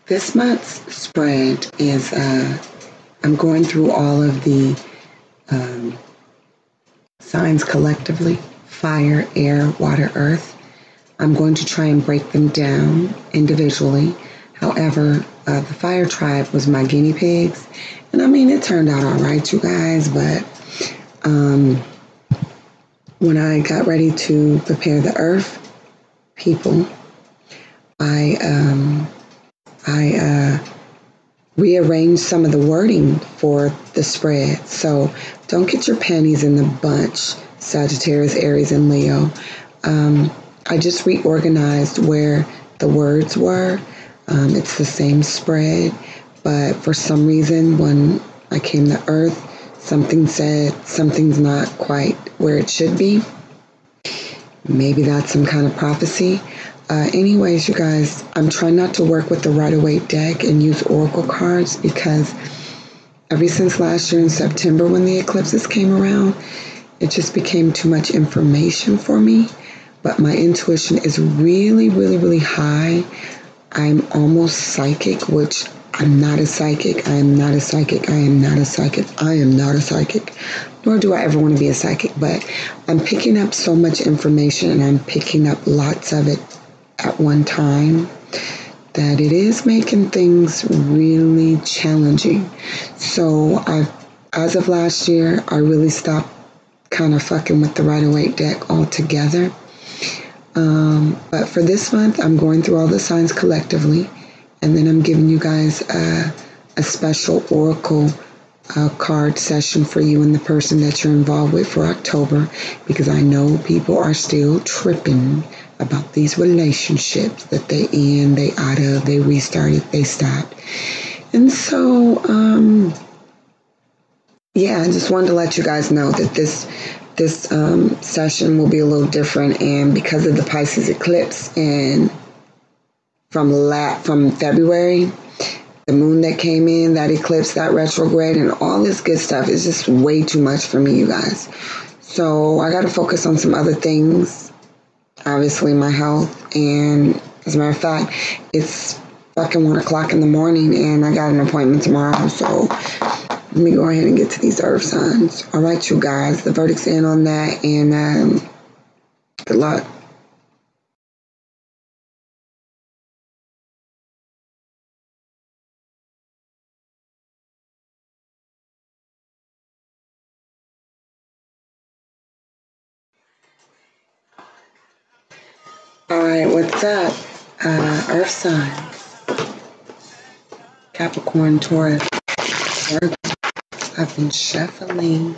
This month's spread is, I'm going through all of the signs collectively: fire, air, water, earth. I'm going to try and break them down individually. However, the fire tribe was my guinea pigs. And I mean, it turned out all right, you guys, but when I got ready to prepare the earth people, I rearranged some of the wording for the spread. So don't get your panties in the bunch, Sagittarius, Aries, and Leo. I just reorganized where the words were. It's the same spread, but for some reason, when I came to Earth, something said something's not quite where it should be. Maybe that's some kind of prophecy. Anyways, you guys, I'm trying not to work with the Rider-Waite deck and use oracle cards because ever since last year in September when the eclipses came around, it just became too much information for me. But my intuition is really, really, really high. I'm almost psychic, which I'm not a psychic. I am not a psychic. I am not a psychic. I am not a psychic. Nor do I ever want to be a psychic. But I'm picking up so much information, and I'm picking up lots of it at one time, that it is making things really challenging. So as of last year, I really stopped kind of fucking with the Rider-Waite deck altogether. But for this month, I'm going through all the signs collectively, and then I'm giving you guys a special oracle card session for you and the person that you're involved with for October, because I know people are still tripping about these relationships that they in, they out of, they restarted, they stopped. And so, yeah, I just wanted to let you guys know that this session will be a little different, and because of the Pisces eclipse and from February, the moon that came in, that eclipse, that retrograde, and all this good stuff is just way too much for me, you guys. So I got to focus on some other things, obviously my health, and as a matter of fact, it's fucking 1 o'clock in the morning and I got an appointment tomorrow, so let me go ahead and get to these earth signs. All right, you guys, the verdict's in on that, and good luck. All right, what's up? Earth signs. Capricorn, Taurus, Virgo. I've been shuffling.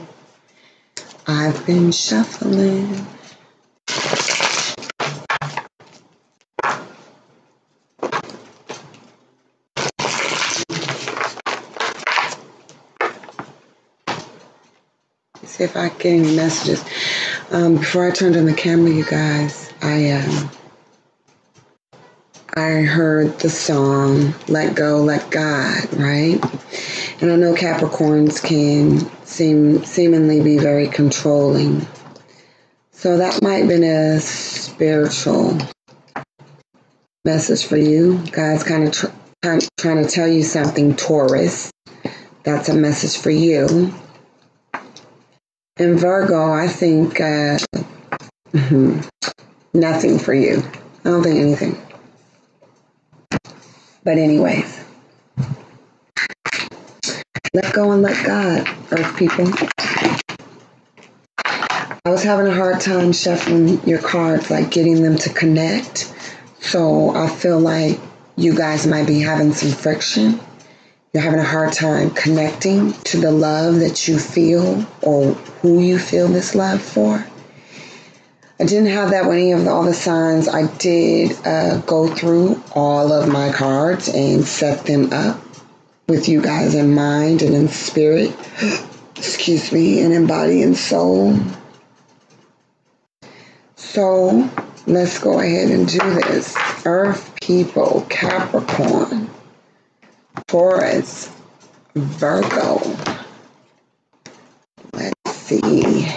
Let's see if I get any messages. Before I turned on the camera, you guys, I heard the song "Let Go, Let God," right? And I know Capricorns can seemingly be very controlling. So that might have been a spiritual message for you. God's kind of trying to tell you something, Taurus. That's a message for you. And Virgo, I think nothing for you. I don't think anything. But anyways, let go and let God, Earth people. I was having a hard time shuffling your cards, like getting them to connect. So I feel like you guys might be having some friction. You're having a hard time connecting to the love that you feel or who you feel this love for. I didn't have that with any of all the signs. I did go through all of my cards and set them up with you guys in mind and in spirit, excuse me, and in body and soul. So let's go ahead and do this. Earth people, Capricorn, Taurus, Virgo. Let's see.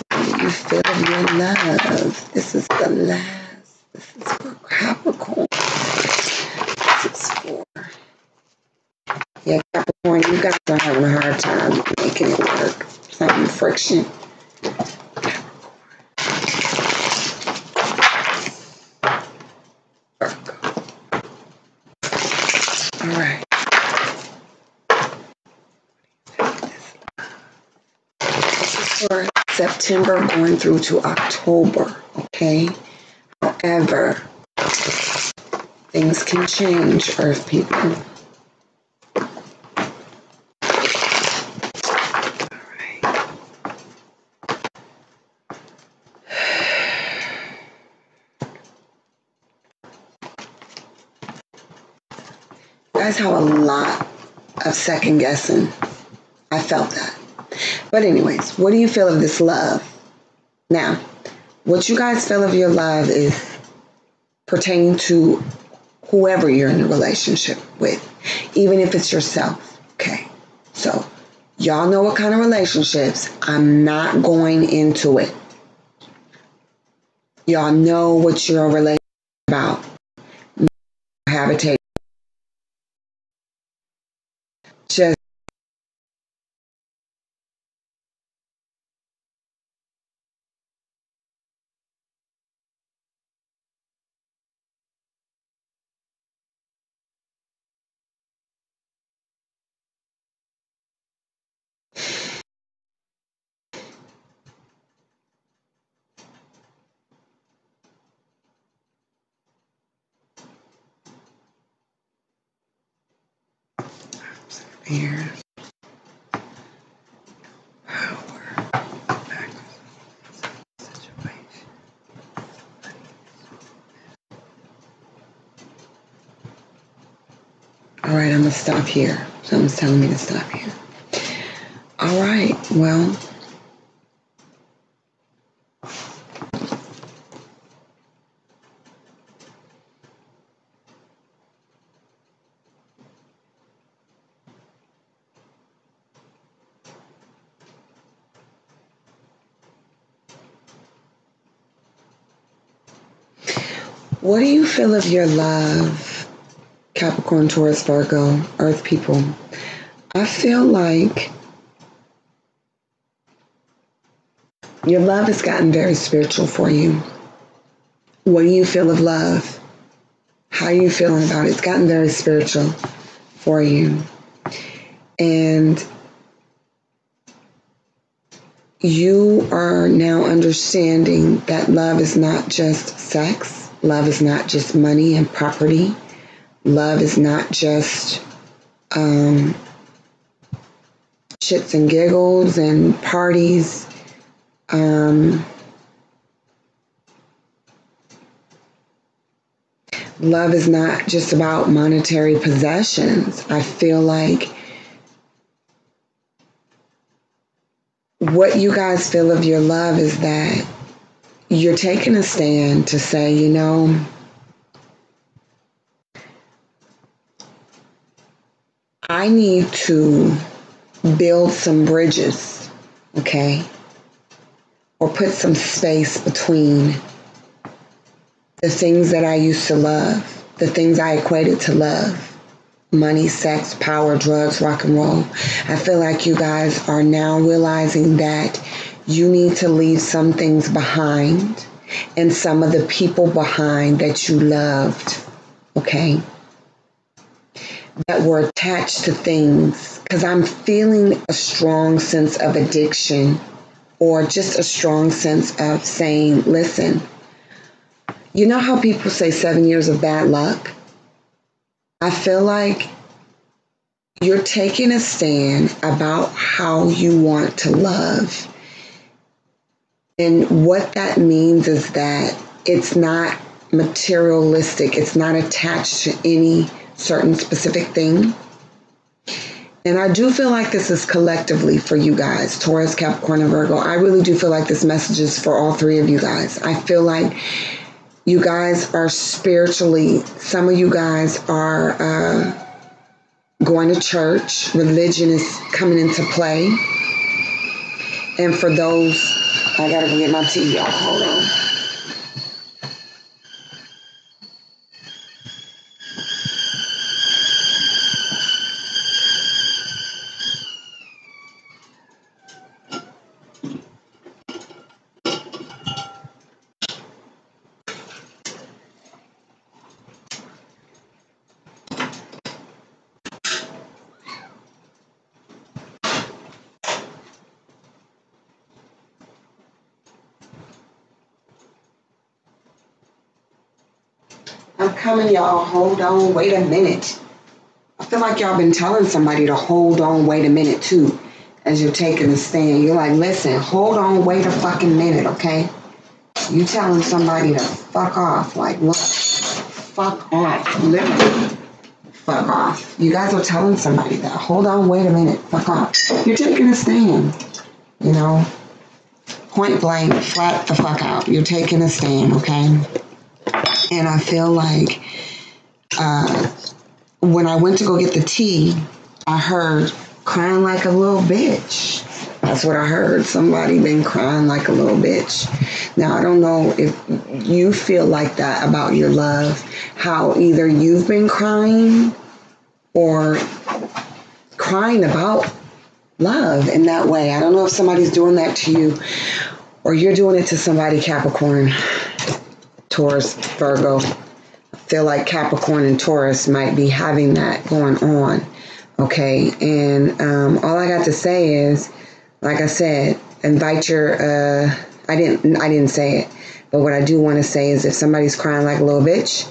What do you feel of your love? This is the last. This is for Capricorn. Yeah, Capricorn, you guys are having a hard time making it work. Some friction. All right. This is for September going through to October, okay? However, things can change, Earth people. You guys have a lot of second guessing. I felt that. But anyways, what do you feel of this love? Now, what you guys feel of your love is pertaining to whoever you're in a relationship with, even if it's yourself. Okay. So y'all know what kind of relationships. I'm not going into it. Y'all know what your relationship is about. Habitate. Just here. All right, I'm going to stop here. Something's telling me to stop here. All right, well, what do you feel of your love, Capricorn, Taurus, Virgo, Earth people? I feel like your love has gotten very spiritual for you. What do you feel of love? How are you feeling about it? It's gotten very spiritual for you. And you are now understanding that love is not just sex. Love is not just money and property. Love is not just shits and giggles and parties. Love is not just about monetary possessions. I feel like what you guys feel of your love is that you're taking a stand to say, you know, I need to build some bridges, okay? Or put some space between the things that I used to love, the things I equated to love. Money, sex, power, drugs, rock and roll. I feel like you guys are now realizing that you need to leave some things behind and some of the people behind that you loved, okay? That were attached to things. Because I'm feeling a strong sense of addiction or just a strong sense of saying, listen, you know how people say 7 years of bad luck? I feel like you're taking a stand about how you want to love. And what that means is that it's not materialistic. It's not attached to any certain specific thing. And I do feel like this is collectively for you guys, Taurus, Capricorn, and Virgo. I really do feel like this message is for all three of you guys. I feel like you guys are spiritually, some of you guys are going to church. Religion is coming into play. And for those, I gotta go get my tea, y'all. Hold on. I'm coming, y'all. Hold on, wait a minute. I feel like y'all been telling somebody to hold on, wait a minute, too, as you're taking a stand. You're like, listen, hold on, wait a fucking minute, okay? You telling somebody to fuck off. Like, what? Fuck off. Literally. Fuck off. You guys are telling somebody that. Hold on, wait a minute. Fuck off. You're taking a stand. You know? Point blank, flat the fuck out. You're taking a stand, okay? And I feel like when I went to go get the tea, I heard crying like a little bitch. That's what I heard. Somebody been crying like a little bitch. Now, I don't know if you feel like that about your love, how either you've been crying or crying about love in that way. I don't know if somebody's doing that to you or you're doing it to somebody, Capricorn, Taurus, Virgo. I feel like Capricorn and Taurus might be having that going on. Okay, and all I got to say is, like I said, invite your, I didn't say it, but what I do want to say is if somebody's crying like a little bitch,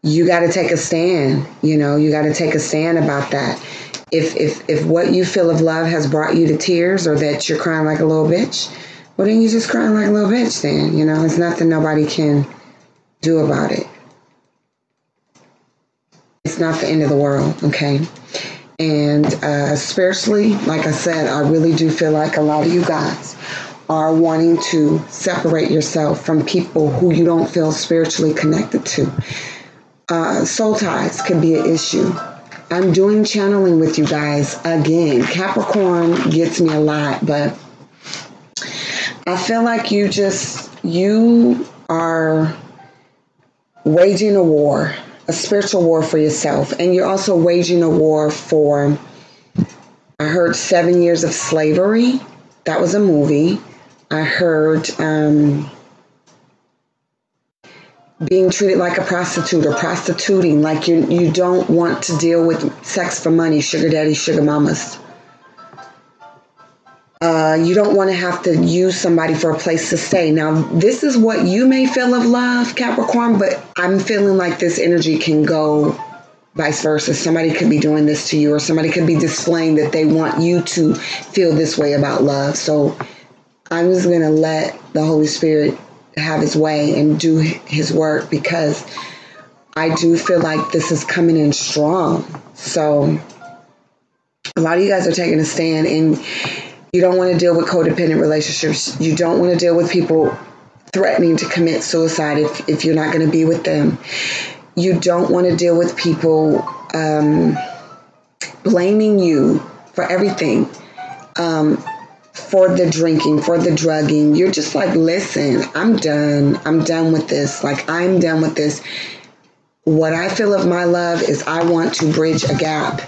you got to take a stand. You know, you got to take a stand about that. If what you feel of love has brought you to tears or that you're crying like a little bitch, well, then you're just crying like a little bitch then. You know, it's nothing nobody can do about it. It's not the end of the world, okay? And spiritually, like I said, I really do feel like a lot of you guys are wanting to separate yourself from people who you don't feel spiritually connected to. Soul ties can be an issue. I'm doing channeling with you guys again. Capricorn gets me a lot, but I feel like you are waging a war, a spiritual war for yourself. And you're also waging a war for, I heard 7 years of slavery. That was a movie. I heard being treated like a prostitute or prostituting, like you don't want to deal with sex for money, sugar daddy, sugar mamas. You don't want to have to use somebody for a place to stay. Now, this is what you may feel of love, Capricorn, but I'm feeling like this energy can go vice versa. Somebody could be doing this to you, or somebody could be displaying that they want you to feel this way about love. So I'm just going to let the Holy Spirit have his way and do his work, because I do feel like this is coming in strong. So a lot of you guys are taking a stand, and you don't want to deal with codependent relationships. You don't want to deal with people threatening to commit suicide if you're not going to be with them. You don't want to deal with people blaming you for everything, for the drinking, for the drugging. You're just like, listen, I'm done. I'm done with this. Like, I'm done with this. What I feel of my love is I want to bridge a gap.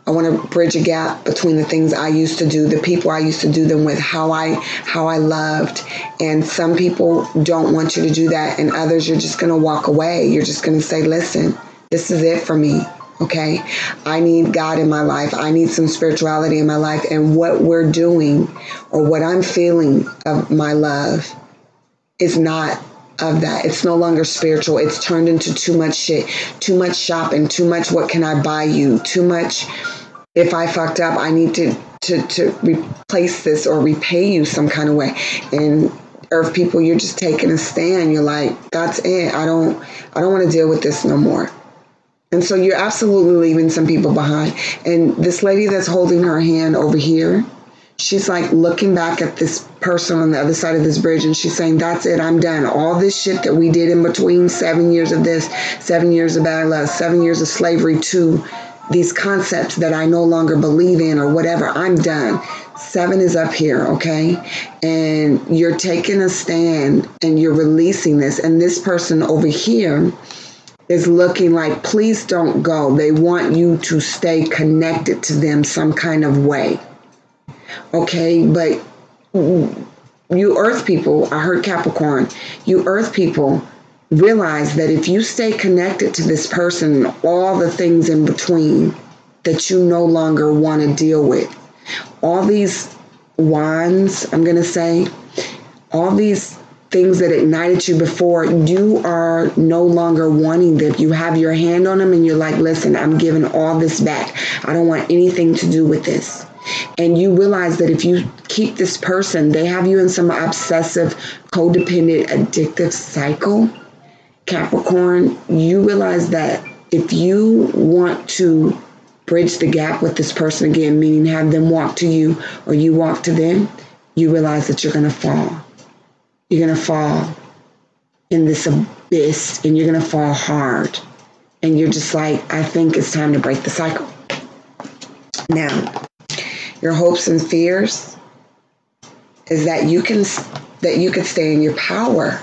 I want to bridge a gap between the things I used to do, the people I used to do them with, how I loved. And some people don't want you to do that, and others you're just going to walk away. You're just going to say, listen, this is it for me, okay? I need God in my life. I need some spirituality in my life. And what we're doing, or what I'm feeling of my love, is not of that. It's no longer spiritual. It's turned into too much shit, too much shopping, too much what can I buy you, too much if I fucked up, I need to replace this or repay you some kind of way. And Earth people, you're just taking a stand. You're like, that's it. I don't want to deal with this no more. And so you're absolutely leaving some people behind. And this lady that's holding her hand over here, she's like looking back at this person on the other side of this bridge, and she's saying, that's it, I'm done. All this shit that we did in between, 7 years of this, 7 years of bad love, 7 years of slavery to these concepts that I no longer believe in or whatever, I'm done. 7 is up here, okay? And you're taking a stand and you're releasing this. And this person over here is looking like, please don't go. They want you to stay connected to them some kind of way. Okay, but you Earth people, I heard Capricorn, you Earth people realize that if you stay connected to this person, all the things in between that you no longer want to deal with, all these wands, I'm going to say, all these things that ignited you before, you are no longer wanting them. You have your hand on them and you're like, listen, I'm giving all this back. I don't want anything to do with this. And you realize that if you keep this person, they have you in some obsessive, codependent, addictive cycle. Capricorn, you realize that if you want to bridge the gap with this person again, meaning have them walk to you or you walk to them, you realize that you're going to fall. You're going to fall in this abyss and you're going to fall hard. And you're just like, I think it's time to break the cycle. Now, your hopes and fears is that you can stay in your power,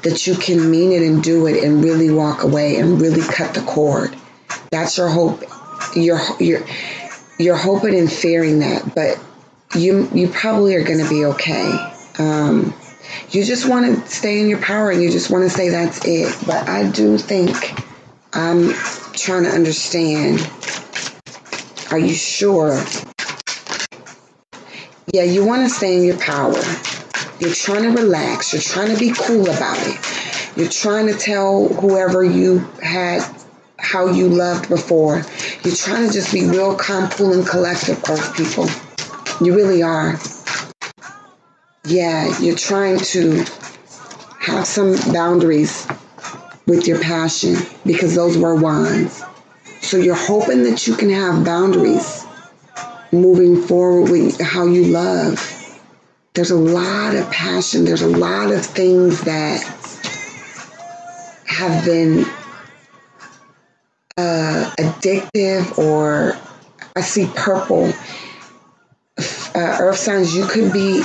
that you can mean it and do it and really walk away and really cut the cord. That's your hope. You're hoping and fearing that, but you probably are going to be okay. You just want to stay in your power and you just want to say that's it. But I do think I'm trying to understand. Are you sure? Yeah, you want to stay in your power. You're trying to relax. You're trying to be cool about it. You're trying to tell whoever you had how you loved before. You're trying to just be real calm, cool, and collective, Earth people. You really are. Yeah, you're trying to have some boundaries with your passion because those were wands. So you're hoping that you can have boundaries moving forward with how you love. There's a lot of passion. There's a lot of things that have been addictive, or I see purple. Earth signs, you could be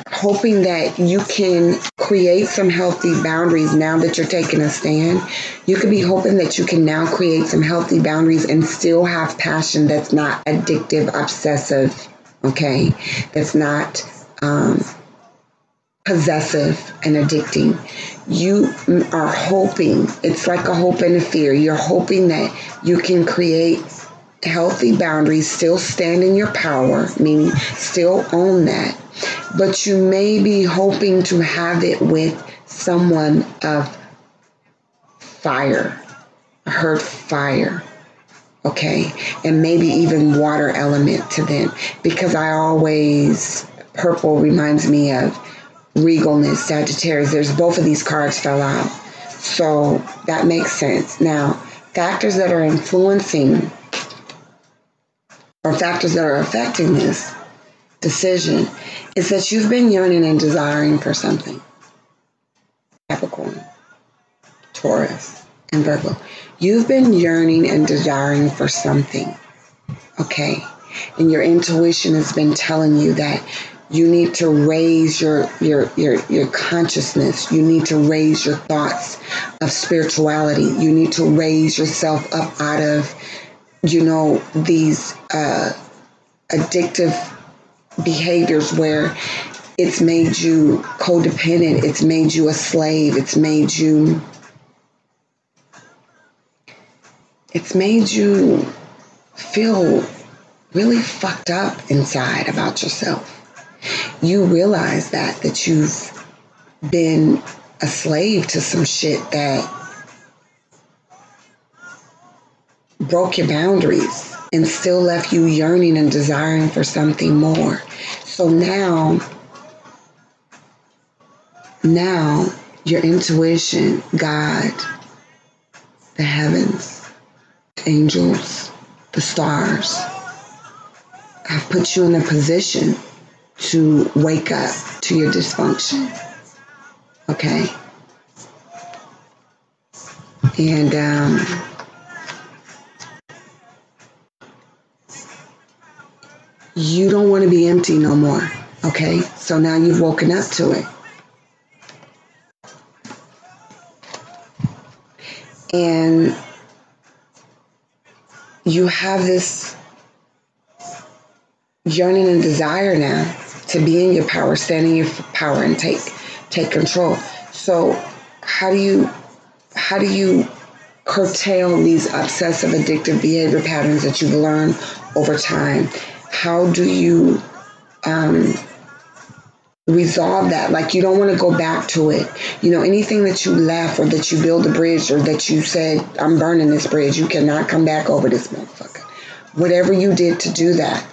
hoping that you can create some healthy boundaries now that you're taking a stand. You could be hoping that you can now create some healthy boundaries and still have passion that's not addictive, obsessive, okay? That's not possessive and addicting. You are hoping, it's like a hope and a fear. You're hoping that you can create healthy boundaries, still stand in your power, meaning still own that. But you may be hoping to have it with someone of fire. I heard fire. Okay. And maybe even water element to them. Because purple reminds me of regalness, Sagittarius. There's both of these cards fell out. So that makes sense. Now, factors that are influencing or factors that are affecting this decision is that you've been yearning and desiring for something. Capricorn, Taurus, and Virgo. You've been yearning and desiring for something. Okay. And your intuition has been telling you that you need to raise your consciousness. You need to raise your thoughts of spirituality. You need to raise yourself up out of, these addictive behaviors where it's made you codependent, it's made you a slave, it's made you feel really fucked up inside about yourself. You realize that you've been a slave to some shit that broke your boundaries and still left you yearning and desiring for something more. So now your intuition, God, the heavens, angels, the stars have put you in a position to wake up to your dysfunction. Okay? And you don't want to be empty no more. Okay? So now you've woken up to it. And you have this yearning and desire now to be in your power, stand in your power, and take control. So how do you curtail these obsessive addictive behavior patterns that you've learned over time? How do you resolve that. Like, you don't want to go back to it. You know, anything that you left, or that you build a bridge, or that you said, I'm burning this bridge, you cannot come back over this motherfucker. Whatever you did to do that,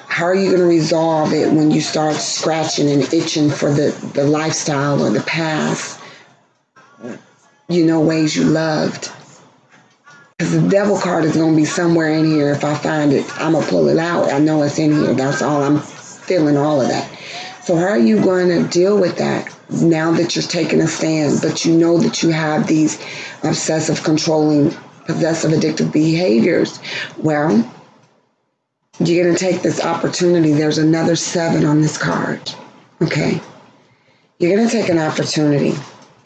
how are you going to resolve it when you start scratching and itching for the lifestyle or the past, you know, ways you loved? Because the devil card is going to be somewhere in here. If I find it, I'm going to pull it out. I know it's in here. That's all. I'm feeling all of that. So how are you going to deal with that now that you're taking a stand, but you know that you have these obsessive, controlling, possessive, addictive behaviors? Well, you're going to take this opportunity. There's another 7 on this card. Okay. You're going to take an opportunity,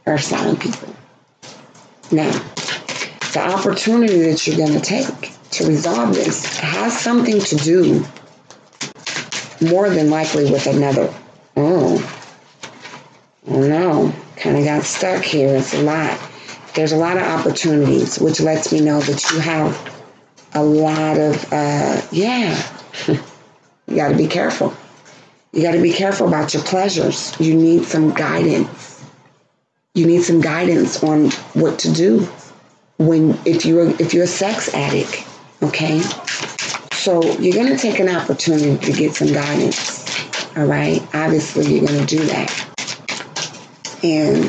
earth sign people. Now, the opportunity that you're going to take to resolve this has something to do, more than likely, with another. Oh no, kind of got stuck here. It's a lot. There's a lot of opportunities, which lets me know that you have a lot of, you got to be careful. You got to be careful about your pleasures. You need some guidance. You need some guidance on what to do if you're a sex addict, okay? So you're going to take an opportunity to get some guidance, all right? Obviously, you're going to do that. And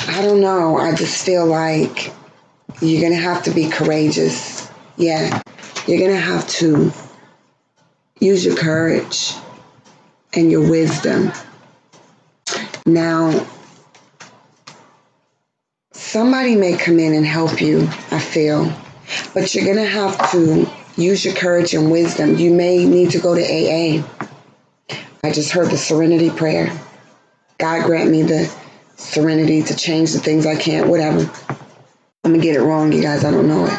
I don't know. I just feel like you're going to have to be courageous. Yeah, you're going to have to use your courage and your wisdom. Now, somebody may come in and help you, I feel, but you're going to have to use your courage and wisdom. You may need to go to AA. I just heard the serenity prayer. God grant me the serenity to change the things I can't, whatever. I'm going to get it wrong, you guys. I don't know it.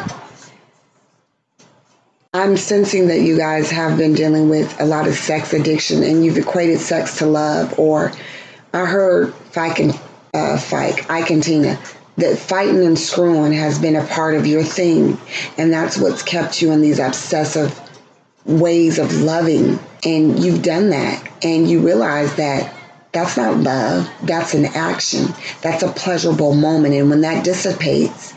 I'm sensing that you guys have been dealing with a lot of sex addiction, and you've equated sex to love. Or I heard Ike and Tina, that fighting and screwing has been a part of your thing. And that's what's kept you in these obsessive ways of loving. And you've done that. And you realize that that's not love. That's an action. That's a pleasurable moment. And when that dissipates,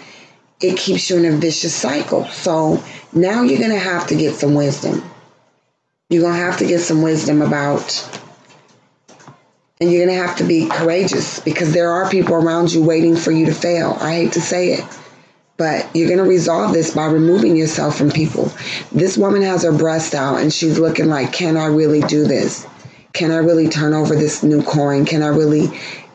it keeps you in a vicious cycle. So now you're going to have to get some wisdom. You're going to have to get some wisdom about, and you're going to have to be courageous, because there are people around you waiting for you to fail. I hate to say it, but you're going to resolve this by removing yourself from people. This woman has her breast out and she's looking like, can I really do this? Can I really turn over this new coin? Can I really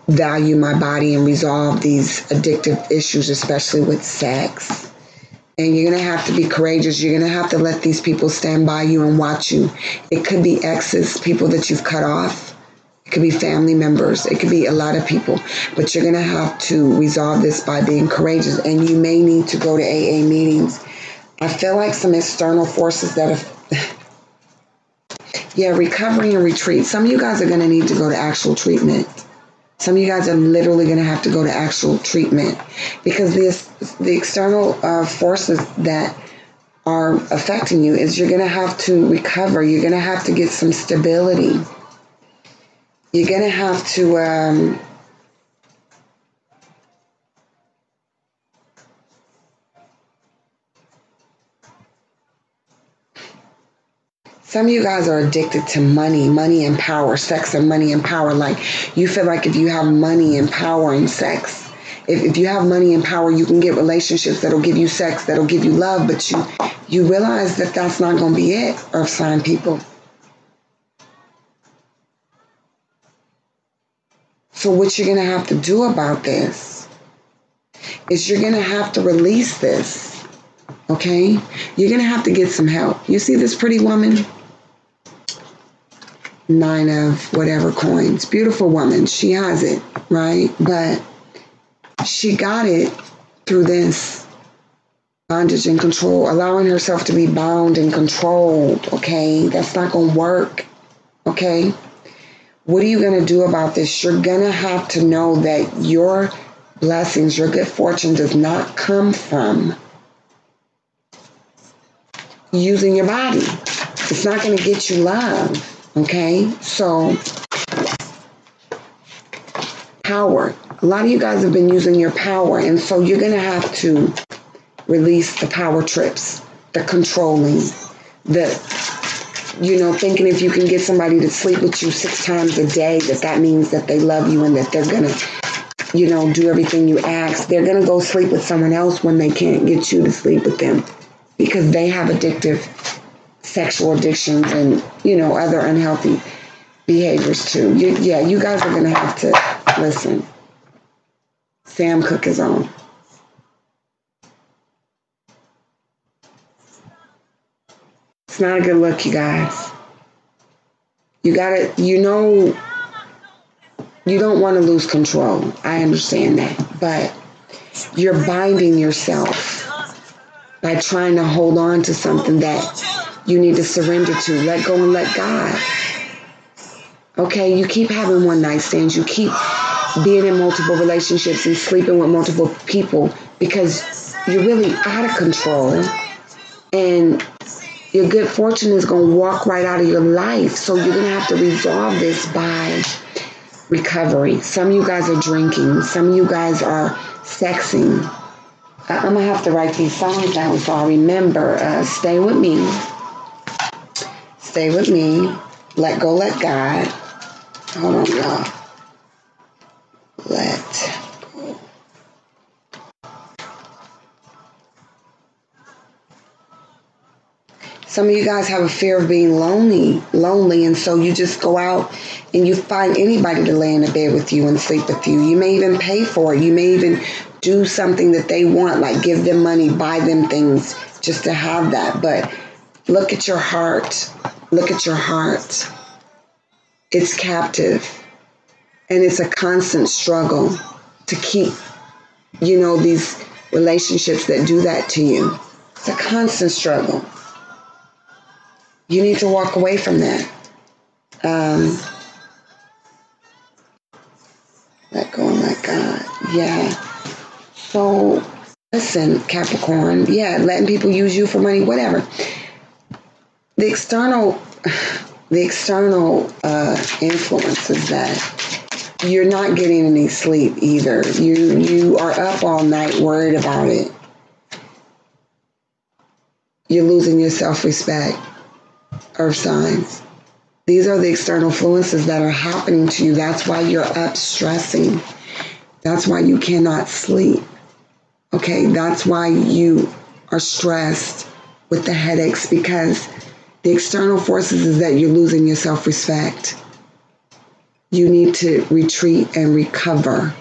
value my body and resolve these addictive issues, especially with sex? And you're going to have to be courageous. You're going to have to let these people stand by you and watch you. It could be exes, people that you've cut off. It could be family members. It could be a lot of people. But you're going to have to resolve this by being courageous. And you may need to go to AA meetings. I feel like some external forces that have... recovery and retreat. Some of you guys are going to need to go to actual treatment. Some of you guys are literally going to have to go to actual treatment, because the external forces that are affecting you is you're going to have to recover. You're going to have to get some stability. You're going to have to some of you guys are addicted to money and power, sex and money and power. Like, you feel like if you have money and power and sex, if you have money and power, you can get relationships that'll give you sex, that'll give you love. But you realize that that's not going to be it, earth sign people. So what you're going to have to do about this is you're going to have to release this, okay? You're going to have to get some help. You see this pretty woman? 9 of whatever coins. Beautiful woman. She has it, right? But she got it through this bondage and control, allowing herself to be bound and controlled, okay? That's not going to work, okay? What are you going to do about this? You're going to have to know that your blessings, your good fortune does not come from using your body. It's not going to get you love, okay? So, power. A lot of you guys have been using your power, and so you're going to have to release the power trips, the controlling, thinking if you can get somebody to sleep with you 6 times a day, that means that they love you and that they're going to, do everything you ask. They're going to go sleep with someone else when they can't get you to sleep with them because they have addictive sexual addictions and, other unhealthy behaviors too. You guys are going to have to listen. Sam Cooke is on. It's not a good look, you guys. You gotta, you don't want to lose control. I understand that. But you're binding yourself by trying to hold on to something that you need to surrender to. Let go and let God. Okay, you keep having one night stands. You keep being in multiple relationships and sleeping with multiple people because you're really out of control. And your good fortune is going to walk right out of your life. So you're going to have to resolve this by recovery. Some of you guys are drinking. Some of you guys are sexing. I'm going to have to write these songs down so I remember. Stay with me. Stay with me. Let go, let God. Hold on, y'all. Let go. Some of you guys have a fear of being lonely, and so you just go out and you find anybody to lay in the bed with you and sleep with you. You may even pay for it. You may even do something that they want, like give them money, buy them things just to have that. But look at your heart. Look at your heart. It's captive. And it's a constant struggle to keep, these relationships that do that to you. It's a constant struggle. You need to walk away from that. Let go and let God. Yeah. So, listen, Capricorn. Yeah, letting people use you for money, whatever. The external influence is that you're not getting any sleep either. You are up all night worried about it. You're losing your self-respect. Earth signs. These are the external influences that are happening to you. That's why you're up stressing. That's why you cannot sleep. Okay, that's why you are stressed with the headaches, because the external forces is that you're losing your self-respect. You need to retreat and recover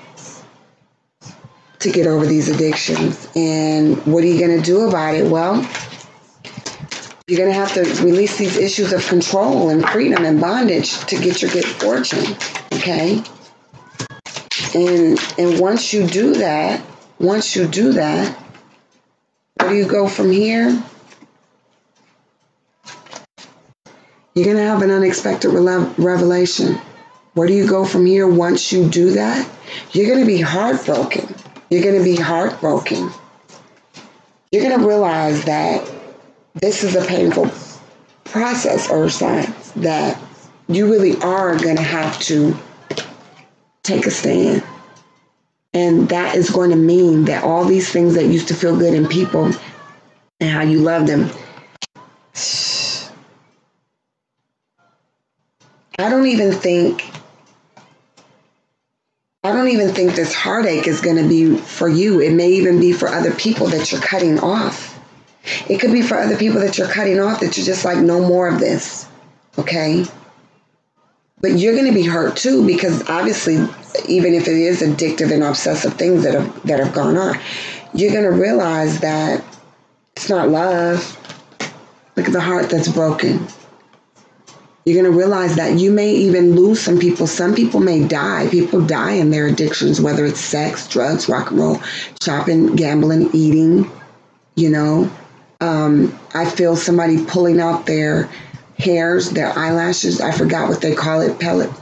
to get over these addictions. And what are you going to do about it? Well, you're going to have to release these issues of control and freedom and bondage to get your good fortune, okay? And once you do that, where do you go from here? You're going to have an unexpected revelation. Where do you go from here once you do that? You're going to be heartbroken. You're going to be heartbroken. You're going to realize that this is a painful process, Earth signs, that you really are going to have to take a stand. And that is going to mean that all these things that used to feel good in people and how you love them, I don't even think this heartache is going to be for you. It may even be for other people that you're cutting off. It could be for other people that you're cutting off that you're just like, no more of this, okay? But you're going to be hurt too, because obviously, even if it is addictive and obsessive things that have gone on, you're going to realize that it's not love. Look at the heart that's broken. You're going to realize that you may even lose some people. Some people may die. People die in their addictions, whether it's sex, drugs, rock and roll, shopping, gambling, eating, I feel somebody pulling out their hairs, their eyelashes. I forgot what they call it.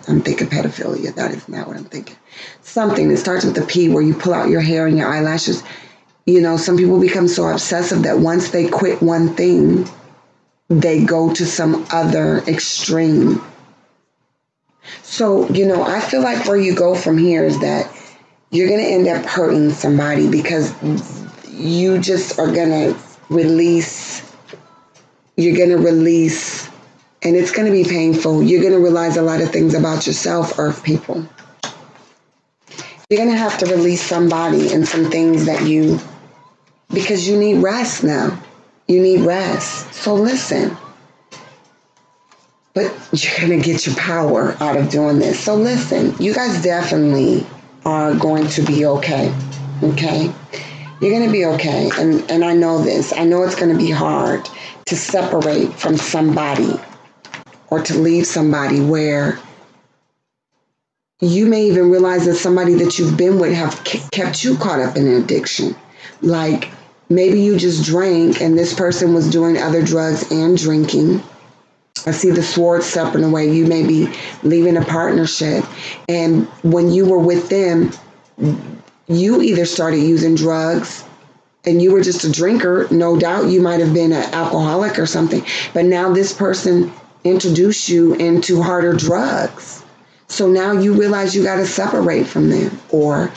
I'm thinking pedophilia. That is not what I'm thinking. Something that starts with a P, where you pull out your hair and your eyelashes. Some people become so obsessive that once they quit one thing, they go to some other extreme. So, I feel like where you go from here is that you're going to end up hurting somebody because you just are going to release. You're going to release, and it's going to be painful. You're going to realize a lot of things about yourself, Earth people. You're going to have to release somebody and some things because you need rest now. You need rest. So listen. But you're going to get your power out of doing this. So listen, you guys definitely are going to be okay. Okay? You're going to be okay. And I know this. I know it's going to be hard to separate from somebody or to leave somebody where you may even realize that somebody that you've been with have kept you caught up in an addiction. Like maybe you just drank and this person was doing other drugs and drinking. I see the sword stepping away. You may be leaving a partnership. And when you were with them, you either started using drugs and you were just a drinker. No doubt you might have been an alcoholic or something. But now this person introduced you into harder drugs. So now you realize you got to separate from them. Or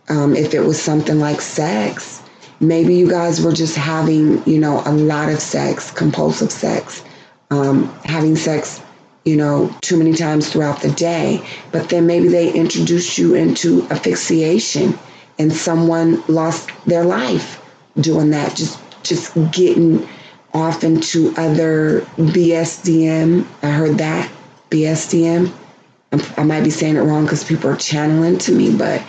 if it was something like sex, maybe you guys were just having, a lot of sex, compulsive sex. Having sex, too many times throughout the day, but then maybe they introduced you into asphyxiation and someone lost their life doing that, just getting off into other BSDM. I heard that, BSDM. I might be saying it wrong because people are channeling to me, but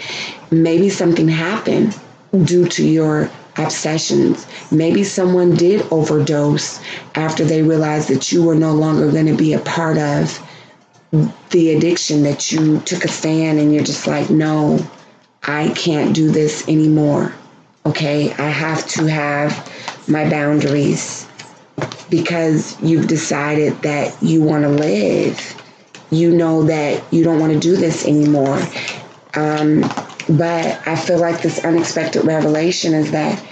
maybe something happened due to your obsessions. Maybe someone did overdose after they realized that you were no longer going to be a part of the addiction, that you took a stand and you're just like, no, I can't do this anymore. Okay, I have to have my boundaries because you've decided that you want to live. You know that you don't want to do this anymore. But I feel like this unexpected revelation is that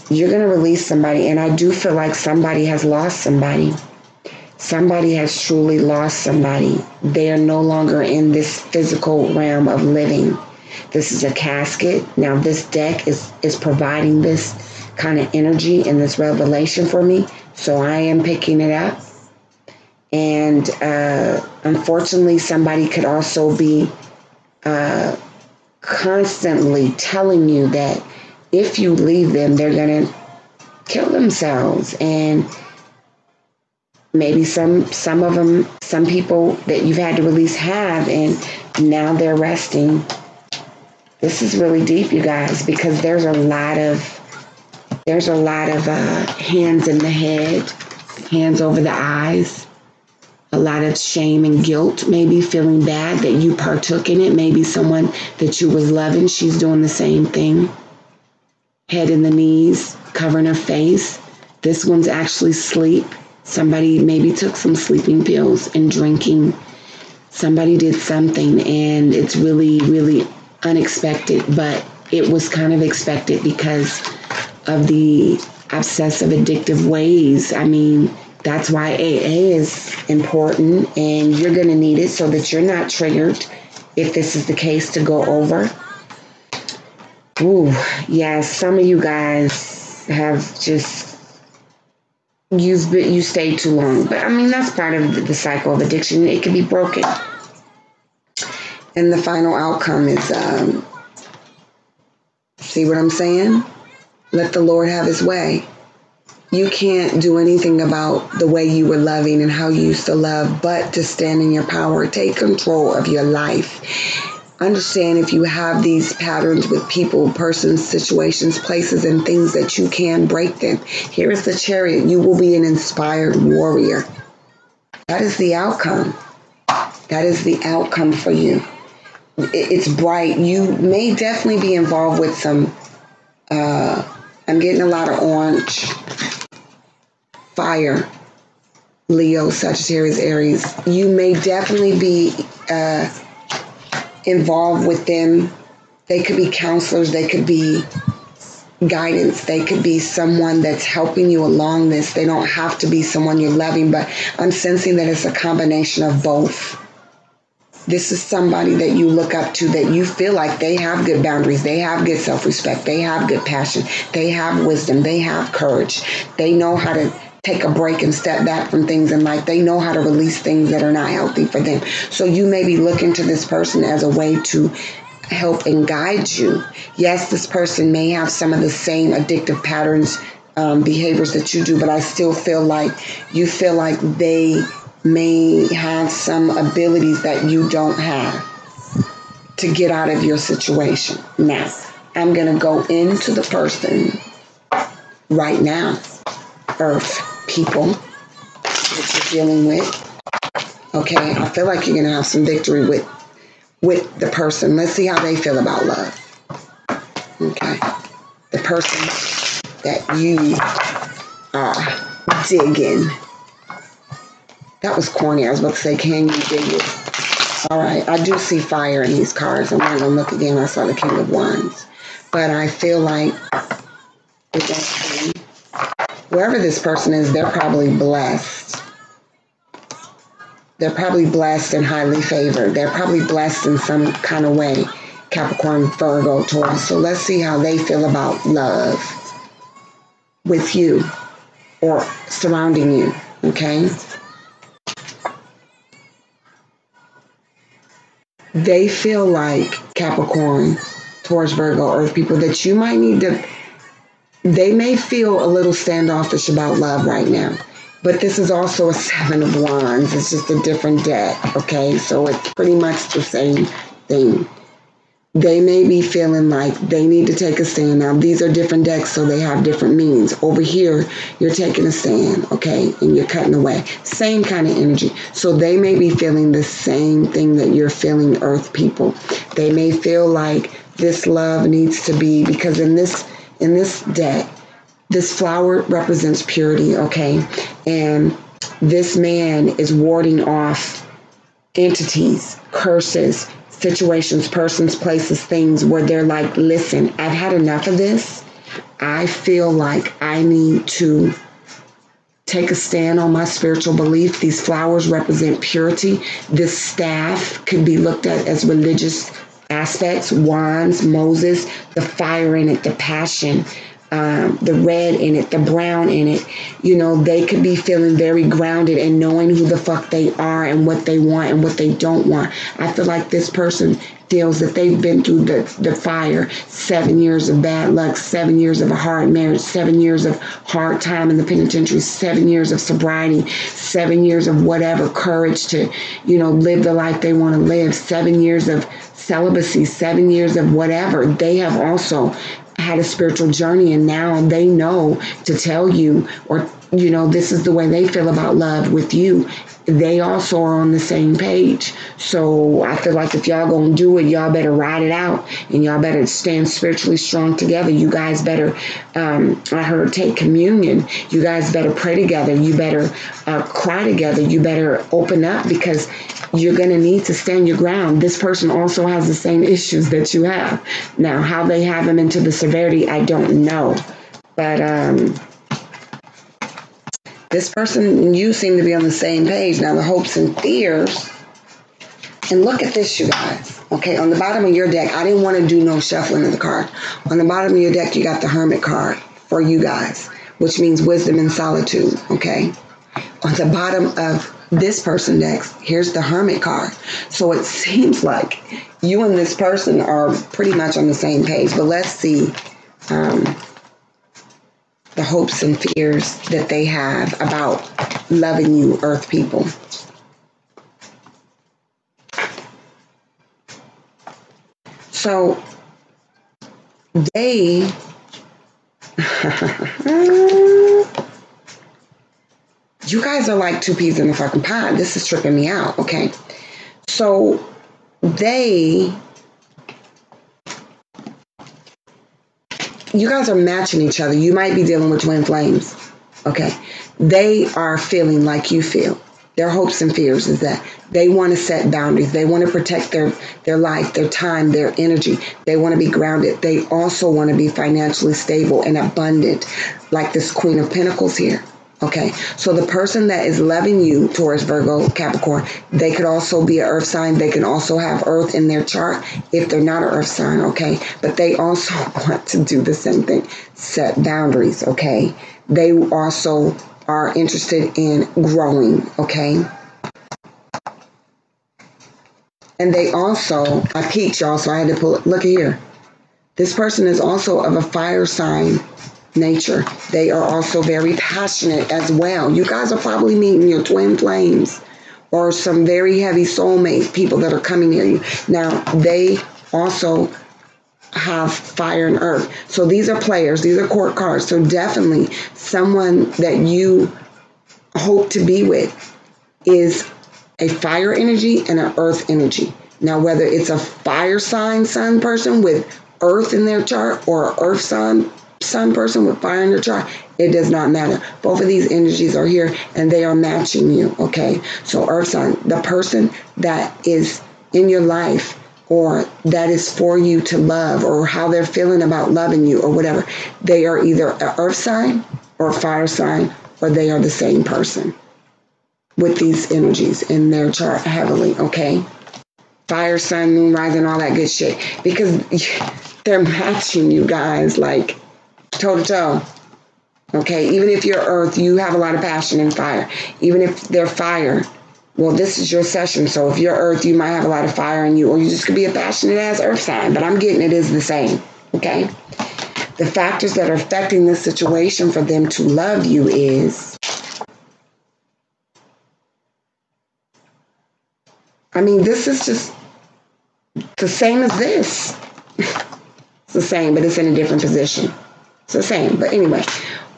you're going to release somebody. And I do feel like somebody has lost somebody. Somebody has truly lost somebody. They are no longer in this physical realm of living. This is a casket. Now this deck is providing this kind of energy and this revelation for me. So I am picking it up. And unfortunately, somebody could also be constantly telling you that if you leave them, they're going to kill themselves. And maybe some of them, some people that you've had to release have, and now they're resting. This is really deep, you guys, because there's a lot of hands in the head, hands over the eyes. A lot of shame and guilt, maybe feeling bad that you partook in it. Maybe someone that you was loving, she's doing the same thing. Head in the knees, covering her face. This one's actually sleep. Somebody maybe took some sleeping pills and drinking. Somebody did something and it's really, really unexpected, but it was kind of expected because of the obsessive addictive ways. I mean, that's why AA is important, and you're going to need it so that you're not triggered if this is the case to go over. Ooh, yeah, some of you guys have just, you stayed too long. But I mean, that's part of the cycle of addiction. It can be broken. And the final outcome is, see what I'm saying? Let the Lord have his way. You can't do anything about the way you were loving and how you used to love, but to stand in your power. Take control of your life. Understand if you have these patterns with people, persons, situations, places, and things that you can break them. Here is the Chariot. You will be an inspired warrior. That is the outcome. That is the outcome for you. It's bright. You may definitely be involved with some, I'm getting a lot of orange. Fire, Leo, Sagittarius, Aries. You may definitely be involved with them. They could be counselors. They could be guidance. They could be someone that's helping you along this. They don't have to be someone you're loving, but I'm sensing that it's a combination of both. This is somebody that you look up to, that you feel like they have good boundaries, they have good self-respect, they have good passion, they have wisdom, they have courage, they know how to take a break and step back from things in life. They know how to release things that are not healthy for them. So you may be looking to this person as a way to help and guide you. Yes, this person may have some of the same addictive patterns, behaviors that you do, but I still feel like you feel like they may have some abilities that you don't have to get out of your situation. Now, I'm going to go into the person right now, Earth people, that you're dealing with. Okay, I feel like you're going to have some victory with the person. Let's see how they feel about love. Okay, the person that you are digging. That was corny. I was about to say, can you dig it? All right, I do see fire in these cards. I'm not going to look again. I saw the King of Wands. But I feel like with that, whoever this person is, they're probably blessed. They're probably blessed and highly favored. They're probably blessed in some kind of way. Capricorn, Virgo, Taurus. So let's see how they feel about love with you or surrounding you. Okay? They feel like Capricorn, Taurus, Virgo, Earth people, that you might need to, they may feel a little standoffish about love right now. But this is also a Seven of Wands. It's just a different deck, okay? So it's pretty much the same thing. They may be feeling like they need to take a stand. Now, these are different decks, so they have different meanings. Over here, you're taking a stand, okay? And you're cutting away. Same kind of energy. So they may be feeling the same thing that you're feeling, Earth people. They may feel like this love needs to be, because in this deck, this flower represents purity, okay? And this man is warding off entities, curses, situations, persons, places, things where they're like, listen, I've had enough of this. I feel like I need to take a stand on my spiritual belief. These flowers represent purity. This staff could be looked at as religious aspects, wands, Moses, the fire in it, the passion, the red in it, the brown in it. You know, they could be feeling very grounded and knowing who the fuck they are and what they want and what they don't want. I feel like this person feels that they've been through the fire, 7 years of bad luck, 7 years of a hard marriage, 7 years of hard time in the penitentiary, 7 years of sobriety, 7 years of whatever, courage to, you know, live the life they want to live, 7 years of celibacy, 7 years of whatever. They have also had a spiritual journey, and now they know to tell you, or, you know, this is the way they feel about love with you. They also are on the same page. So I feel like if y'all gonna do it, y'all better ride it out, and y'all better stand spiritually strong together. You guys better, I heard, take communion. You guys better pray together. You better cry together. You better open up, because you're going to need to stand your ground. This person also has the same issues that you have. Now, how they have them into the severity, I don't know. But this person and you seem to be on the same page. Now, the hopes and fears. And look at this, you guys. Okay, on the bottom of your deck, I didn't want to do no shuffling of the card. On the bottom of your deck, you got the Hermit card for you guys, which means wisdom and solitude, okay? On the bottom of this person decks, here's the Hermit card. So it seems like you and this person are pretty much on the same page. But let's see the hopes and fears that they have about loving you, Earth people. So they you guys are like two peas in a fucking pod. This is tripping me out, okay? So you guys are matching each other. You might be dealing with twin flames, okay? They are feeling like you feel. their hopes and fears is that they want to set boundaries. They want to protect their life, their time, their energy. They want to be grounded. They also want to be financially stable and abundant, like this Queen of Pentacles here. Okay, so the person that is loving you, Taurus, Virgo, Capricorn, they could also be an earth sign. They can also have earth in their chart if they're not an earth sign, okay? But they also want to do the same thing, set boundaries, okay? They also are interested in growing, okay? And they also, I peeked y'all, so I had to pull it. Look at here. This person is also of a fire sign nature. They are also very passionate as well. You guys are probably meeting your twin flames or some very heavy soulmate people that are coming near you. Now, they also have fire and earth. So these are players. These are court cards. So definitely someone that you hope to be with is a fire energy and an earth energy. Now, whether it's a fire sign sun person with earth in their chart or an earth sun person with fire in their chart, it does not matter. Both of these energies are here and they are matching you, okay? So earth sign, the person that is in your life or that is for you to love or how they're feeling about loving you or whatever, they are either an earth sign or a fire sign, or they are the same person with these energies in their chart heavily, okay? Fire, sun, moon, rising, all that good shit. Because they're matching you guys like toe to toe. Okay, even if you're earth, you have a lot of passion and fire. Even if they're fire, well, this is your session. So if you're earth, you might have a lot of fire in you, or you just could be a passionate ass earth sign. But I'm getting it is the same. Okay? The factors that are affecting this situation for them to love you is, I mean, this is just the same as this. It's the same, but it's in a different position. It's the same. But anyway,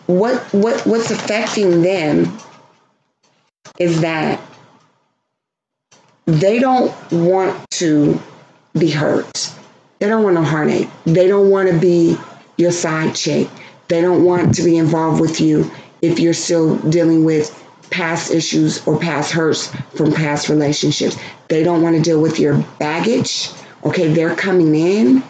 what's affecting them is that they don't want to be hurt. They don't want no heartache. They don't want to be your side chick. They don't want to be involved with you if you're still dealing with past issues or past hurts from past relationships. They don't want to deal with your baggage. Okay, they're coming in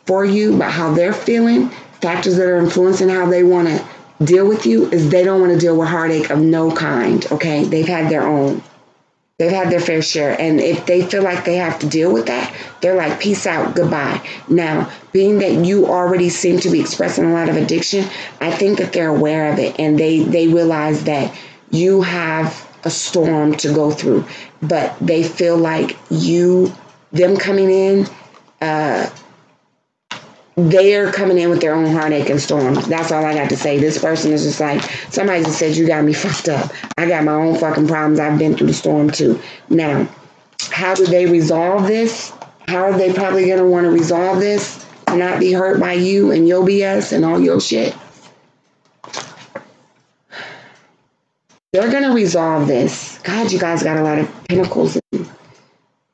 for you, but how they're feeling, factors that are influencing how they want to deal with you is they don't want to deal with heartache of no kind. Okay, they've had their own. They've had their fair share. And if they feel like they have to deal with that, they're like, peace out, goodbye. Now, being that you already seem to be expressing a lot of addiction, I think that they're aware of it and they realize that you have a storm to go through, but they feel like them coming in, they are coming in with their own heartache and storms. That's all I got to say. This person is just like, somebody just said, you got me fucked up. I got my own fucking problems. I've been through the storm too. Now, how do they resolve this? How are they probably going to want to resolve this? Not be hurt by you and your BS and all your shit? They're going to resolve this. God, you guys got a lot of pentacles and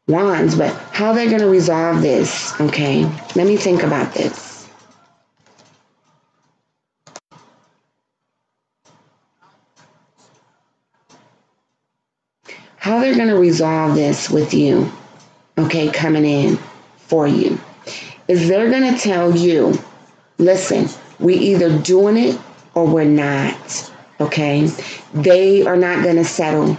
wands, but how they're going to resolve this, okay? Let me think about this. How they're going to resolve this with you, okay, coming in for you, is they're going to tell you, listen, we either doing it or we're not, okay? They are not going to settle.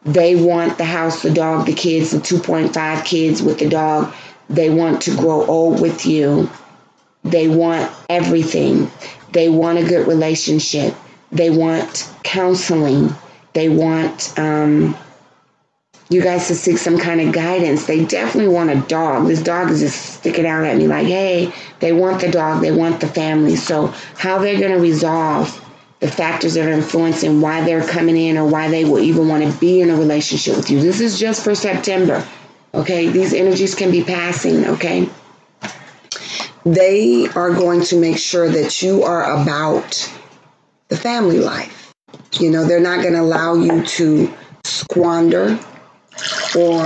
They want the house, the dog, the kids, the 2.5 kids with the dog. They want to grow old with you. They want everything. They want a good relationship. They want counseling. They want you guys to seek some kind of guidance. They definitely want a dog. This dog is just sticking out at me like, hey, they want the dog. They want the family. So how they're going to resolve the factors that are influencing why they're coming in or why they will even want to be in a relationship with you. This is just for September, okay? These energies can be passing, okay? They are going to make sure that you are about the family life. You know, they're not going to allow you to squander or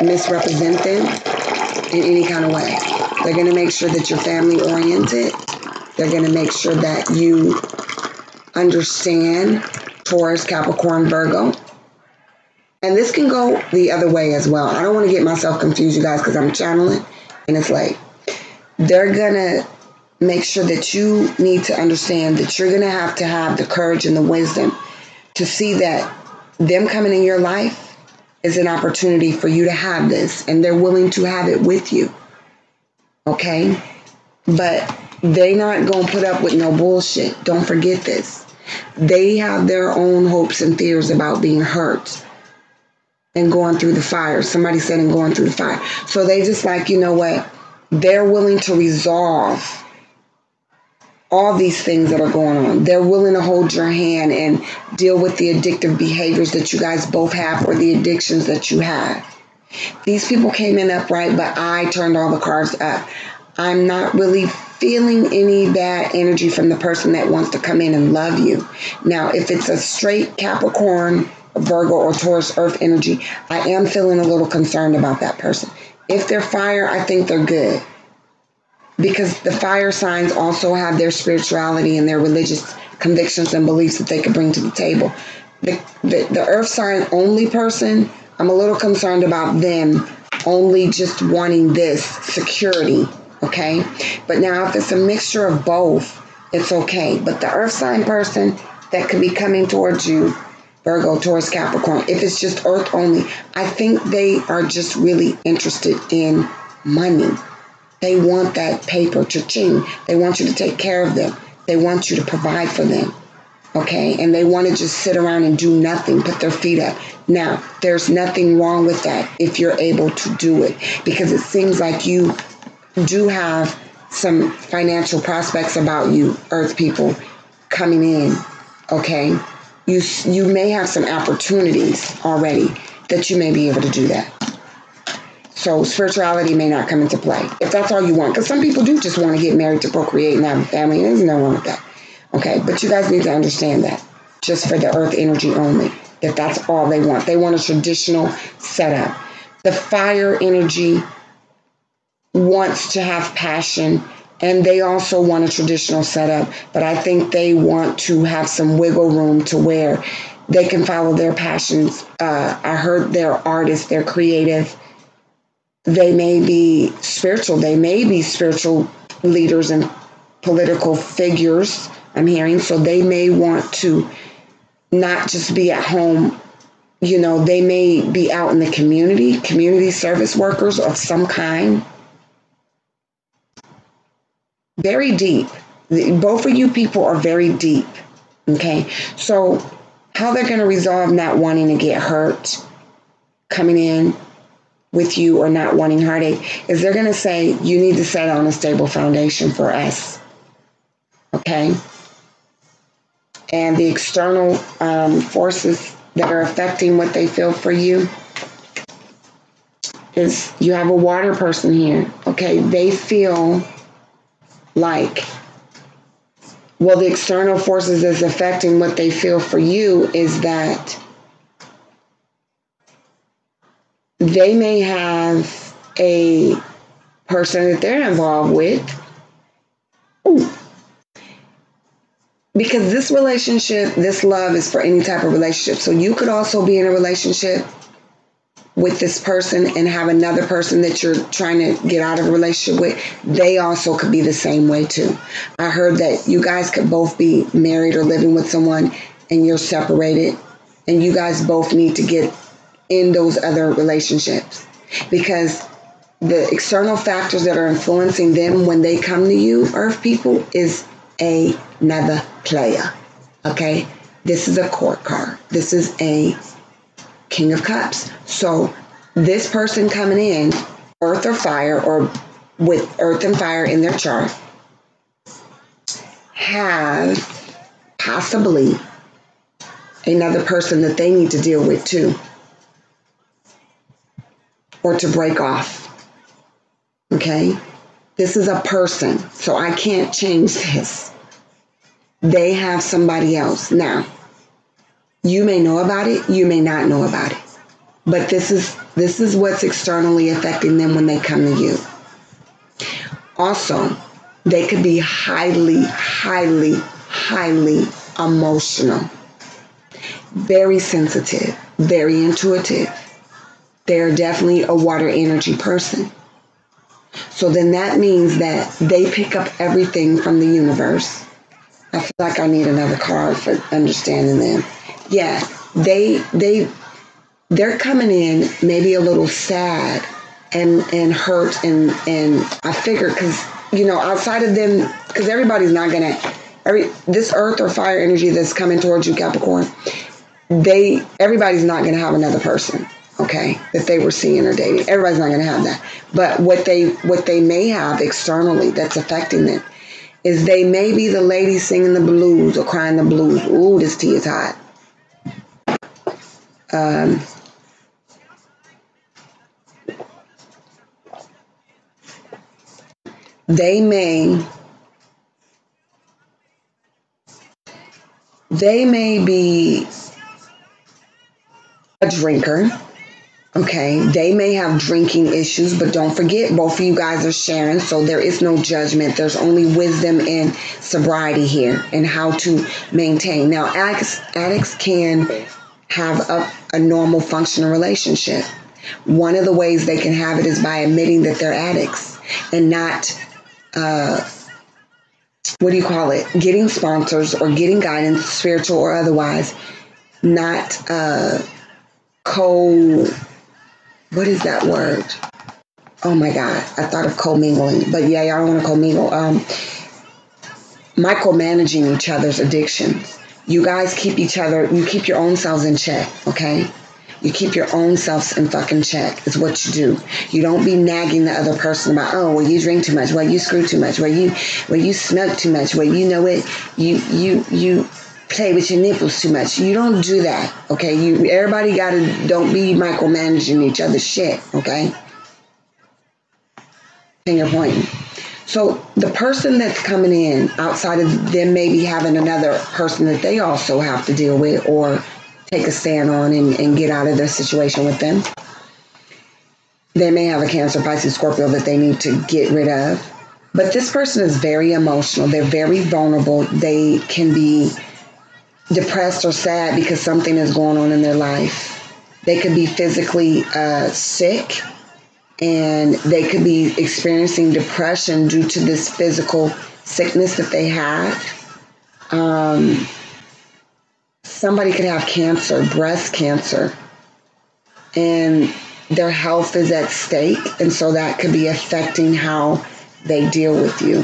misrepresent them in any kind of way. They're going to make sure that you're family oriented. They're going to make sure that you understand Taurus, Capricorn, Virgo. And this can go the other way as well. I don't want to get myself confused, you guys, because I'm channeling and it's like they're going to make sure that you need to understand that you're going to have the courage and the wisdom to see that them coming in your life is an opportunity for you to have this, and they're willing to have it with you. Okay? But they not going to put up with no bullshit. Don't forget this. They have their own hopes and fears about being hurt and going through the fire. Somebody said and going through the fire. So they just like, you know what? They're willing to resolve all these things that are going on. They're willing to hold your hand and deal with the addictive behaviors that you guys both have or the addictions that you have. These people came in upright, but I turned all the cards up. I'm not really feeling any bad energy from the person that wants to come in and love you. Now, if it's a straight Capricorn, Virgo, or Taurus earth energy, I am feeling a little concerned about that person. If they're fire, I think they're good. Because the fire signs also have their spirituality and their religious convictions and beliefs that they could bring to the table. The earth sign only person, I'm a little concerned about them only just wanting this security, okay? But now if it's a mixture of both, it's okay. But the earth sign person that could be coming towards you, Virgo, Taurus, Capricorn, if it's just earth only, I think they are just really interested in money. They want that paper, cha-ching. They want you to take care of them. They want you to provide for them, okay? And they want to just sit around and do nothing, put their feet up. Now, there's nothing wrong with that if you're able to do it, because it seems like you do have some financial prospects about you, earth people, coming in, okay? You may have some opportunities already that you may be able to do that. So spirituality may not come into play if that's all you want. Because some people do just want to get married to procreate and have a family. There's no wrong with that. Okay, but you guys need to understand that just for the earth energy only, that that's all they want. They want a traditional setup. The fire energy wants to have passion, and they also want a traditional setup. But I think they want to have some wiggle room to where they can follow their passions. I heard they're artists, they're creative. They may be spiritual. They may be spiritual leaders and political figures, I'm hearing. So they may want to not just be at home. You know, they may be out in the community service workers of some kind. Very deep. Both of you people are very deep. Okay. So how they're going to resolve not wanting to get hurt coming in with you or not wanting heartache is they're going to say, you need to set on a stable foundation for us. Okay? And the external forces that are affecting what they feel for you is you have a water person here. Okay? They feel like, well, the external forces that's affecting what they feel for you is that they may have a person that they're involved with. Ooh. Because this relationship, this love is for any type of relationship. So you could also be in a relationship with this person and have another person that you're trying to get out of a relationship with. They also could be the same way too. I heard that you guys could both be married or living with someone and you're separated, and you guys both need to get in those other relationships, because the external factors that are influencing them when they come to you, earth people, is another player. Okay? This is a court card. This is a King of Cups. So this person coming in, earth or fire, or with earth and fire in their chart, have possibly another person that they need to deal with too, or to break off. Okay? This is a person, so I can't change this. They have somebody else. Now, you may know about it, you may not know about it. But this is what's externally affecting them when they come to you. Also, they could be highly, highly, highly emotional. Very sensitive. very intuitive. They're definitely a water energy person. So then that means that they pick up everything from the universe. I feel like I need another card for understanding them. Yeah, they're coming in maybe a little sad and hurt and I figure because outside of them, because everybody's not gonna this earth or fire energy that's coming towards you, Capricorn, everybody's not gonna have another person, okay, that they were seeing or dating. Everybody's not gonna have that. But what they may have externally that's affecting them is they may be the lady singing the blues or crying the blues. Ooh, this tea is hot. They may be a drinker. Okay, they may have drinking issues, but don't forget, both of you guys are sharing, so there is no judgment. There's only wisdom and sobriety here and how to maintain. Now, addicts can have a normal functional relationship. One of the ways they can have it is by admitting that they're addicts and not, getting sponsors or getting guidance, spiritual or otherwise, not what is that word? Oh my God, I thought of co-mingling, but yeah, y'all don't want to co-mingle. Micromanaging each other's addictions. You guys keep you keep your own selves in check, okay? You keep your own selves in fucking check is what you do. You don't be nagging the other person about, oh, well, you drink too much, well, you screw too much, well, you smoke too much, well, you know it, you play with your nipples too much. You don't do that, okay? Everybody don't be micromanaging each other's shit, okay? Finger pointing. So the person that's coming in outside of them maybe having another person that they also have to deal with or take a stand on and get out of their situation with them. They may have a Cancer, Pisces, Scorpio that they need to get rid of. But this person is very emotional. They're very vulnerable. They can be depressed or sad because something is going on in their life. They could be physically sick, and they could be experiencing depression due to this physical sickness that they have. Somebody could have cancer, breast cancer, and their health is at stake, and so that could be affecting how they deal with you.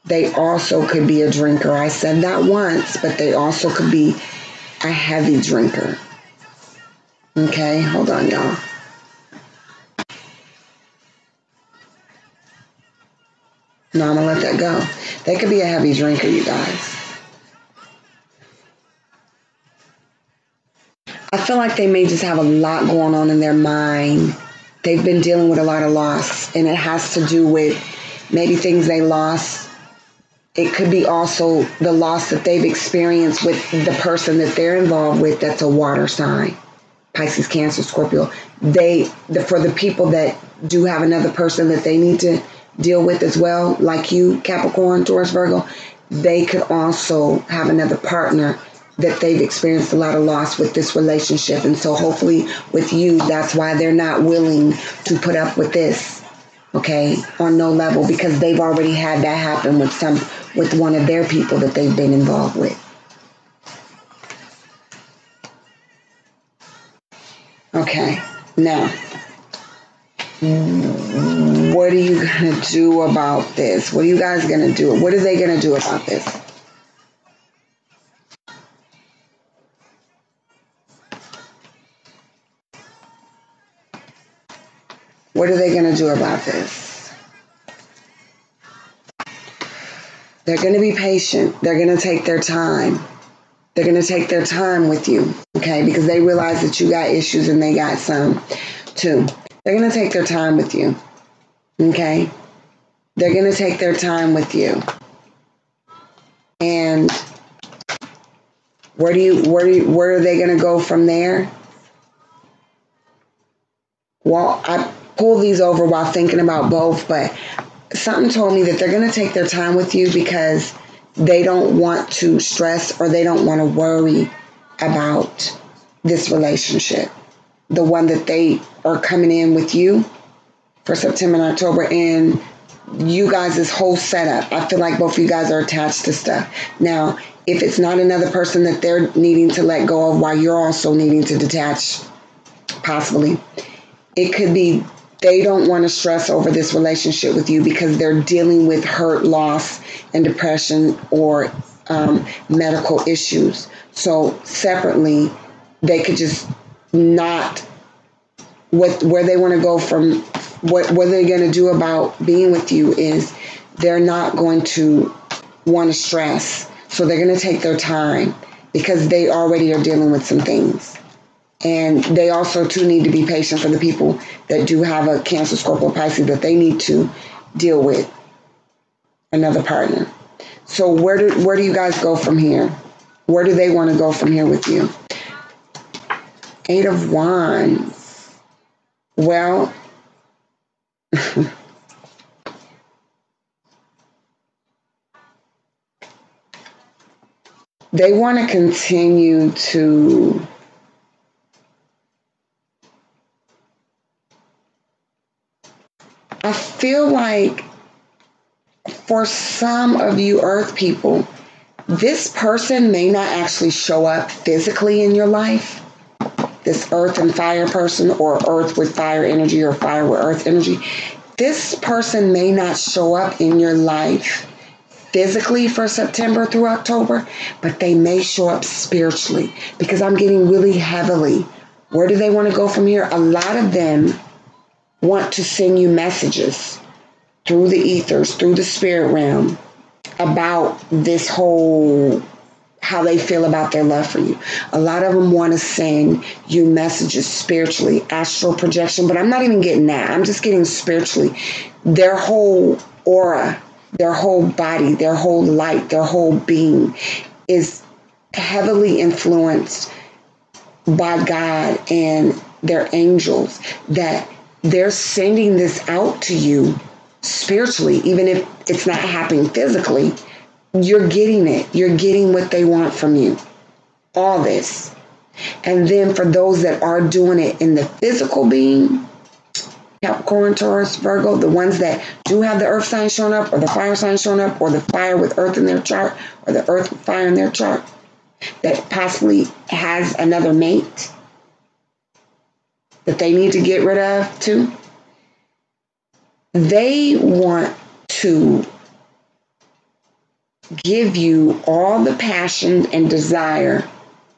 They also could be a drinker. I said that once, but they also could be a heavy drinker. Okay, hold on, y'all. No, I'm going to let that go. They could be a heavy drinker, you guys. I feel like they may just have a lot going on in their mind. They've been dealing with a lot of loss, and it has to do with maybe things they lost. It could be also the loss that they've experienced with the person that they're involved with that's a water sign. Pisces, Cancer, Scorpio. For the people that do have another person that they need to deal with as well, like you, Capricorn, Taurus, Virgo, they could also have another partner that they've experienced a lot of loss with this relationship. And so hopefully with you, that's why they're not willing to put up with this, okay, on no level, because they've already had that happen with one of their people that they've been involved with. Okay, now, what are you going to do about this? What are you guys going to do? What are they going to do about this? What are they going to do about this? They're going to be patient. They're going to take their time. They're going to take their time with you, okay, because they realize that you got issues and they got some too. They're going to take their time with you, okay? They're going to take their time with you. And where are they going to go from there? Well, I pulled these over while thinking about both, but something told me that they're going to take their time with you because they don't want to stress or they don't want to worry about this relationship, the one that they are coming in with you for September and October, and you guys' whole setup. I feel like both of you guys are attached to stuff. Now, if it's not another person that they're needing to let go of while you're also needing to detach, possibly, it could be they don't want to stress over this relationship with you because they're dealing with hurt, loss, and depression, or medical issues. So separately, they could just not, where they want to go from, what they're going to do about being with you is they're not going to want to stress. So they're going to take their time because they already are dealing with some things. And they also, too, need to be patient for the people that do have a Cancer, Scorpio, Pisces that they need to deal with another partner. So where do you guys go from here? Where do they want to go from here with you? 8 of Wands. Well, they want to continue to I feel like for some of you Earth people, this person may not actually show up physically in your life. This Earth and fire person, or Earth with fire energy, or fire with Earth energy. This person may not show up in your life physically for September through October, but they may show up spiritually, because I'm getting really heavily. Where do they want to go from here? A lot of them want to send you messages through the ethers, through the spirit realm, about this whole, how they feel about their love for you. A lot of them want to send you messages spiritually, astral projection, but I'm not even getting that. I'm just getting spiritually. Their whole aura, their whole body, their whole light, their whole being is heavily influenced by God and their angels, that they're sending this out to you spiritually. Even if it's not happening physically, you're getting it. You're getting what they want from you. All this. And then for those that are doing it in the physical being, Capricorn, Taurus, Virgo, the ones that do have the earth sign showing up, or the fire sign showing up, or the fire with earth in their chart, or the earth with fire in their chart, that possibly has another mate that they need to get rid of too. They want to give you all the passion and desire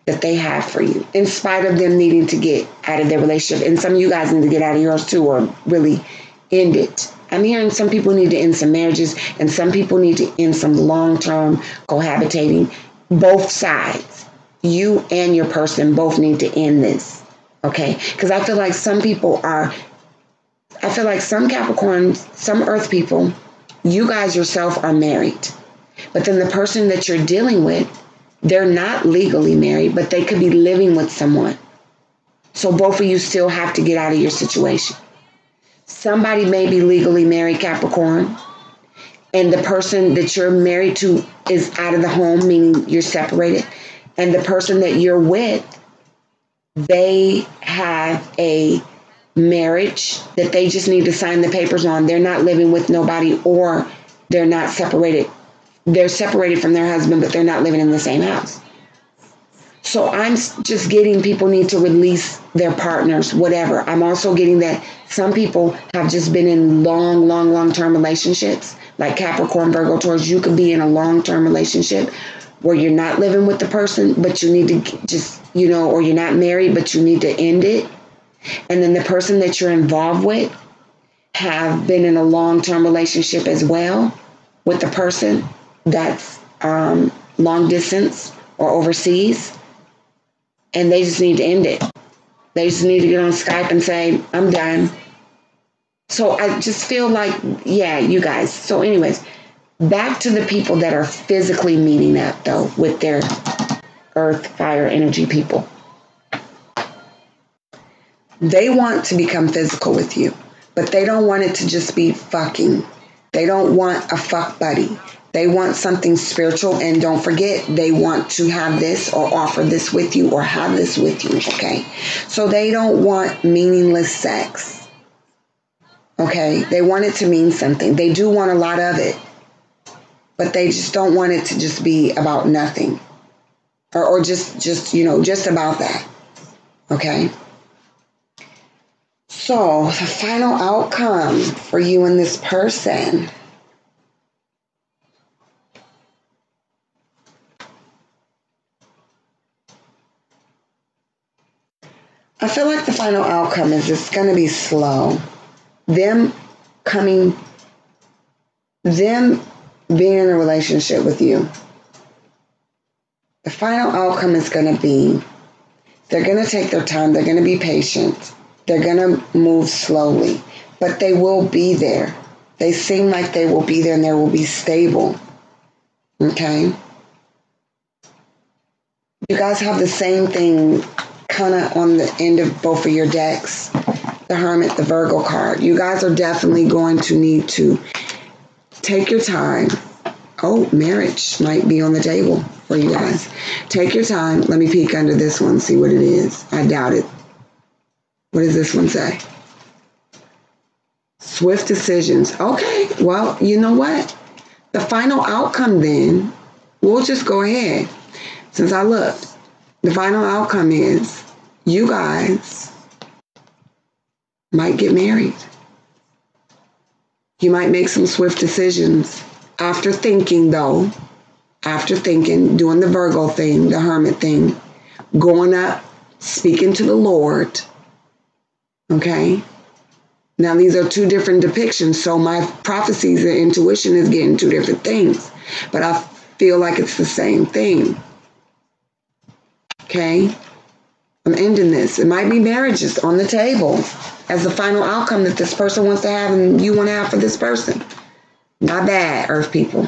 that they have for you, in spite of them needing to get out of their relationship. And some of you guys need to get out of yours too, or really end it. I'm hearing some people need to end some marriages, and some people need to end some long-term cohabitating. Both sides, you and your person, both need to end this. Okay? Because I feel like some people are, I feel like some Capricorns, some Earth people, you guys yourself are married. But then the person that you're dealing with, they're not legally married, but they could be living with someone. So both of you still have to get out of your situation. Somebody may be legally married, Capricorn, and the person that you're married to is out of the home, meaning you're separated. And the person that you're with, they have a marriage that they just need to sign the papers on. They're not living with nobody, or they're not separated. They're separated from their husband, but they're not living in the same house. So I'm just getting people need to release their partners, whatever. I'm also getting that some people have just been in long-term relationships, like Capricorn, Virgo, Taurus. You could be in a long-term relationship where you're not living with the person, but you need to just, or you're not married, but you need to end it. And then the person that you're involved with have been in a long-term relationship as well with the person that's long distance or overseas, and they just need to end it. They just need to get on Skype and say, I'm done. So I just feel like, yeah, you guys. So anyways, back to the people that are physically meeting up, though, with their earth, fire, energy people. They want to become physical with you, but they don't want it to just be fucking. They don't want a fuck buddy. They want something spiritual, and don't forget, they want to have this or offer this with you or have this with you, okay? So they don't want meaningless sex, okay? They want it to mean something. They do want a lot of it, but they just don't want it to just be about nothing or just about that, okay? So the final outcome for you and this person. I feel like the final outcome is it's going to be slow. Them being in a relationship with you. The final outcome is going to be they're going to take their time. They're going to be patient. They're going to move slowly, but they will be there. They seem like they will be there and they will be stable. Okay? You guys have the same thing kind of on the end of both of your decks. The Hermit, the Virgo card. You guys are definitely going to need to take your time. Oh, marriage might be on the table for you guys. Take your time. Let me peek under this one, see what it is. I doubt it. What does this one say? Swift decisions. Okay, well, you know what? The final outcome then, we'll just go ahead. Since I looked, the final outcome is you guys might get married. You might make some swift decisions after thinking, though. After thinking, doing the Virgo thing, the Hermit thing, going up, speaking to the Lord. Okay? Now, these are two different depictions, so my prophecies and intuition is getting two different things. But I feel like it's the same thing. Okay? I'm ending this. It might be marriages on the table as the final outcome that this person wants to have and you want to have for this person. Not bad, Earth people.